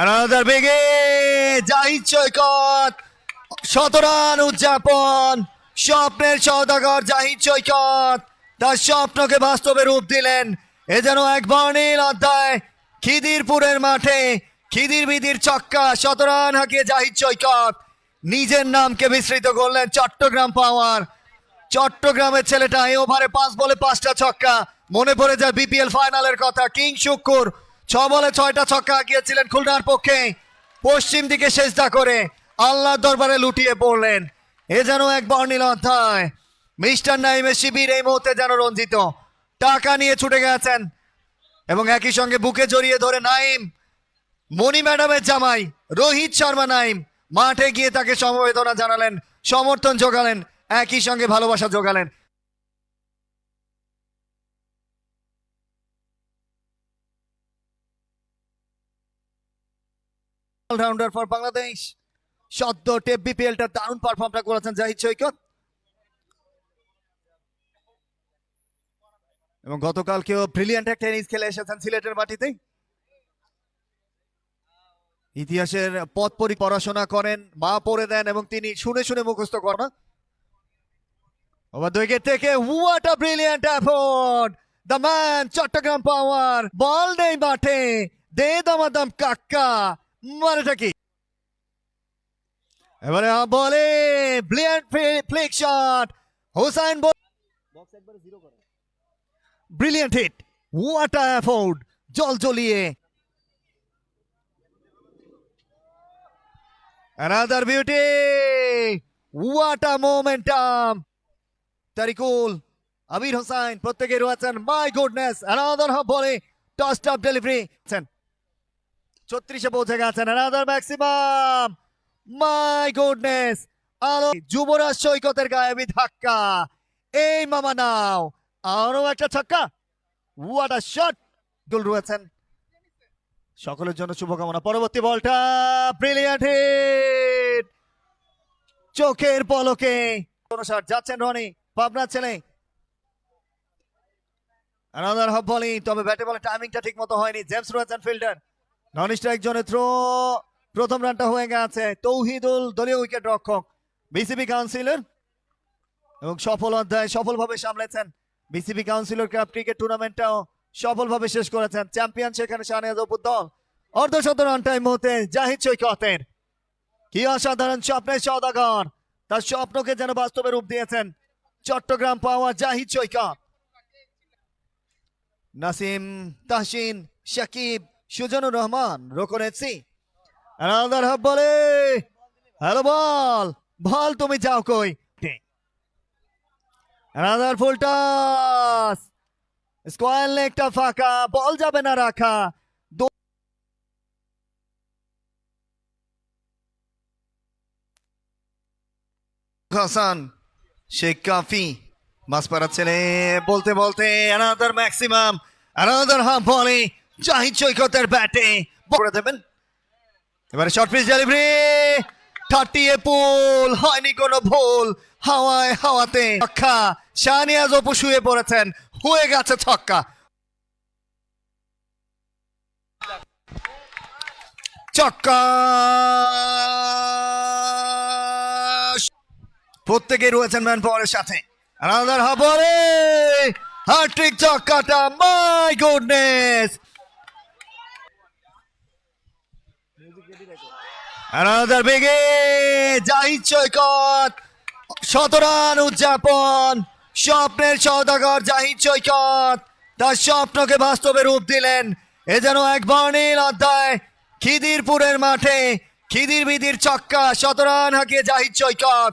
Another big Zahid Saikat ১৭ run উদযাপন। স্বপ্নের সওদাগর জাহিদ সৈকত তার স্বপ্নকে বাস্তবে রূপ দিলেন। এ যেন এক বর্ণিল অধ্যায়। খিদিরপুরের মাঠে খিদির বিদির ছক্কা, ১৭ রান হাঁকিয়ে জাহিদ সৈকত নিজের নামকে বিস্মৃত করলেন। চট্টগ্রাম পাওয়ার, চট্টগ্রামের ছেলেটা এই ওভারে 5 বলে 5টা ছক্কা। মনে পড়ে যায় বিপিএল ফাইনালের কথা। কিং শুক্কুর 6 বলে 6টা ছক্কা হাঁকিয়েছিলেন খুলনার পক্ষে। পশ্চিম দিকে সেজদা করে আল্লাহর দরবারে লুটিয়ে পড়লেন। এ যেন এক বর্ণিল অধ্যায়। মিস্টার নাইমের শিবির এই মুহূর্তে যেন রঞ্জিত। টাকা নিয়ে ছুটে গেছেন এবং একই সঙ্গে বুকে জড়িয়ে ধরে নাইম, মণি ম্যাডামের জামাই রোহিত শর্মা নাইম মাঠে গিয়ে তাকে সমবেদনা জানালেন, সমর্থন জোগালেন, একই সঙ্গে ভালোবাসা জোগালেন। অলরাউন্ডার ফর বাংলাদেশ, সদ্য টেপ বিপিএলটা দারুণ পারফর্মটা করেছেন জাহিদ সৈকত। এবং গতকালকেও ব্রিলিয়ান্ট একটা ইনিংস খেলে এসেছেন সিলেটের মাটিতে। ইতিহাসের পথ পড়াশোনা করেন, মা পড়ে দেন এবং তিনি শুনে শুনে মুখস্থ করেন। ওভার 2 উইকেট থেকে what a brilliant effort, the man Chattogram power. Ball নেই মাঠে, দে দামাদাম কাক্কা, মানেটা কি? এবারে বলে ব্রিলিয়ান্ট ফ্লিক শট, হোসাইন বক্স একবারে জিরো করে, brilliant hit, what a effort, জল জ্বলিয়ে। Another beauty, what a momentum. Tariqul, আবির হোসাইন প্রত্যেকে রয়েছেন। মাই গুডনেস, another বলে টস আপ ডেলিভারি। 36-এ পৌঁছে গেছেন। another maximum, my goodness. আলো যুবরাজ সৈকতের গায়ে ধাক্কা, এই মামা নাও। আরো একটা ছক্কা, হোয়াট আ শট। গোল রয়েছেন। সকলের জন্য শুভকামনা। পরবর্তী বলটা ব্রিলিয়ান্ট হিট, চোখের পলকে শট। যাচ্ছেন রনি, পাবনার ছেলে। আনাদার হাফ বলিং, তবে ব্যাটে বলে টাইমিংটা ঠিক মতো হয়নি। জেমস রয়েছেন ফিল্ডার। নন স্ট্রাইক জোনে থ্রো, প্রথম রানটা হয়ে গেছে। তৌহিদুল দলীয় উইকেট রক্ষক, বিসিবি কাউন্সিলর এবং সফল অধ্যায় সফলভাবে সামলেছেন। বিসিবি কাউন্সিলর কাপ ক্রিকেট টুর্নামেন্টটাও সফলভাবে শেষ করেছেন। চ্যাম্পিয়ন সেখানে শাহনেওয়াজ অপুর দল। অর্ধশত রান টাইম মতে জাহিদ সৈকতের। কি অসাধারণ স্বপ্নের সওদাগর, তার স্বপ্নকে যেন বাস্তবে রূপ দিয়েছেন চট্টগ্রাম পাওয়ার জাহিদ সৈকত। নাসিম, তাহসিন, সাকিব, সুজানুর রহমান, রোকনেসি। আনাদার হাফ বলে, হ্যালো বল, বল তুমি যাও কই। আনাদার ফুল টস, স্কোয়ার লেগটা ফাঁকা, বল যাবে না রাখা। হাসান শেখ কাফি মাস পাড়াচ্ছেন বলতে বলতে। অ্যানাদার ম্যাক্সিমাম, অ্যানাদার হাফ বলে জাহিদ সৈকতের ব্যাটে করে দেবেন। এবারে শর্ট পিচ ডেলিভারি, 30 পুল, হয়নি কোনো ভুল। হাওয়ায় হাওয়াতে ছক্কা, শাহনেওয়াজ অপু শুয়ে পড়েছেন, হয়ে গেছে ছক্কা। ছক্কা, প্রত্যেকে রয়েছেন ম্যান পাওয়ারের সাথে। আনাদার হাফ বলে হ্যাট্রিক ছক্কাটা, my goodness. Another big Zahid Saikat ১৭ run উদযাপন। স্বপ্নের সওদাগর জাহিদ সৈকত তার স্বপ্নকে বাস্তবে রূপ দিলেন। এ যেন এক বর্ণিল অধ্যায়। খিদিরপুরের মাঠে খিদির বিদির ছক্কা, ১৭ রান হাঁকিয়ে জাহিদ সৈকত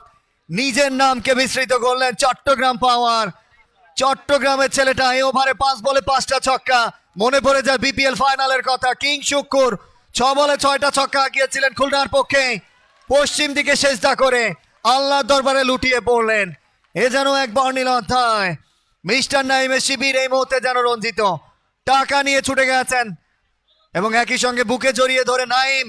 নিজের নামকে বিস্মৃত করলেন। চট্টগ্রাম পাওয়ার, চট্টগ্রামের ছেলেটা এই ওভারে 5 বলে 5টা ছক্কা। মনে পড়ে যায় বিপিএল ফাইনালের কথা। কিং শুক্কুর 6 বলে 6টা ছক্কা হাঁকিয়েছিলেন খুলনার পক্ষে। পশ্চিম দিকে সেজদা করে আল্লাহর দরবারে লুটিয়ে পড়লেন। এ যেন এক বর্ণিল অধ্যায়। মিস্টার নাইমের শিবির এই মুহূর্তে যেন রঞ্জিত। টাকা নিয়ে ছুটে গেছেন এবং একই সঙ্গে বুকে জড়িয়ে ধরে নাইম,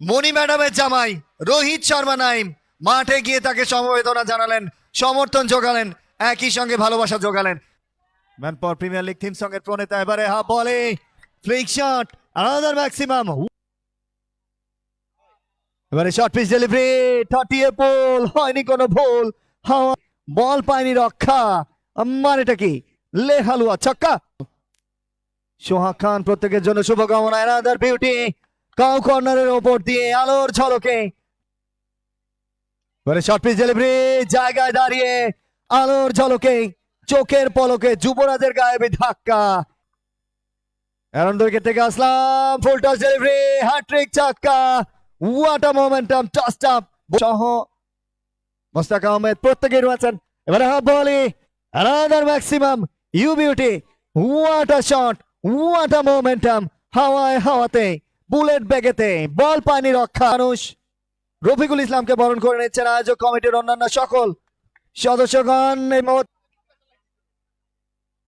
মণি ম্যাডামের জামাই রোহিত শর্মা নাইম মাঠে গিয়ে তাকে সমবেদনা জানালেন, সমর্থন জোগালেন, একই সঙ্গে ভালোবাসা জোগালেন। Man power premier league theme সঙ্গের প্রণেতা। এবারে হাফ বলে ফ্লিক শট, another maximum. এবারে শর্ট পিচ ডেলিভারি, ঠাটিয়ে পোল, হয়নি কোনো ভুল, হাওয়া বল পায়নি রক্ষা, মানেটা কি লে হালুয়া ছক্কা। সোহাগ খান প্রত্যেকের জন্য শুভকামনা, অ্যানাদার বিউটি, কাউ কর্নারের ওপর দিয়ে আলোর ঝলকে। এবারে শর্ট পিচ ডেলিভারি, জায়গায় দাঁড়িয়ে আলোর ঝলকে চোখের পলকে যুবরাজের গায়ে ধাক্কা। অ্যারন থেকে আসলাম, ফুল টস ডেলিভারি, হ্যাট্রিক ছক্কা, what a momentum, tossed up সহ মোস্তাক আহমেদ প্রত্যেকেই রয়েছেন। এবারে half volley, another maximum, you beauty, what a shot, what a momentum, হাওয়ায় হাওয়াতে বুলেট ব্যাগেতে বল পায়নি রক্ষা। মানুষ রফিকুল ইসলামকে বরণ করে নিচ্ছেন আয়োজক কমিটির অন্যান্য সকল সদস্যগণ। এই মুহূর্তে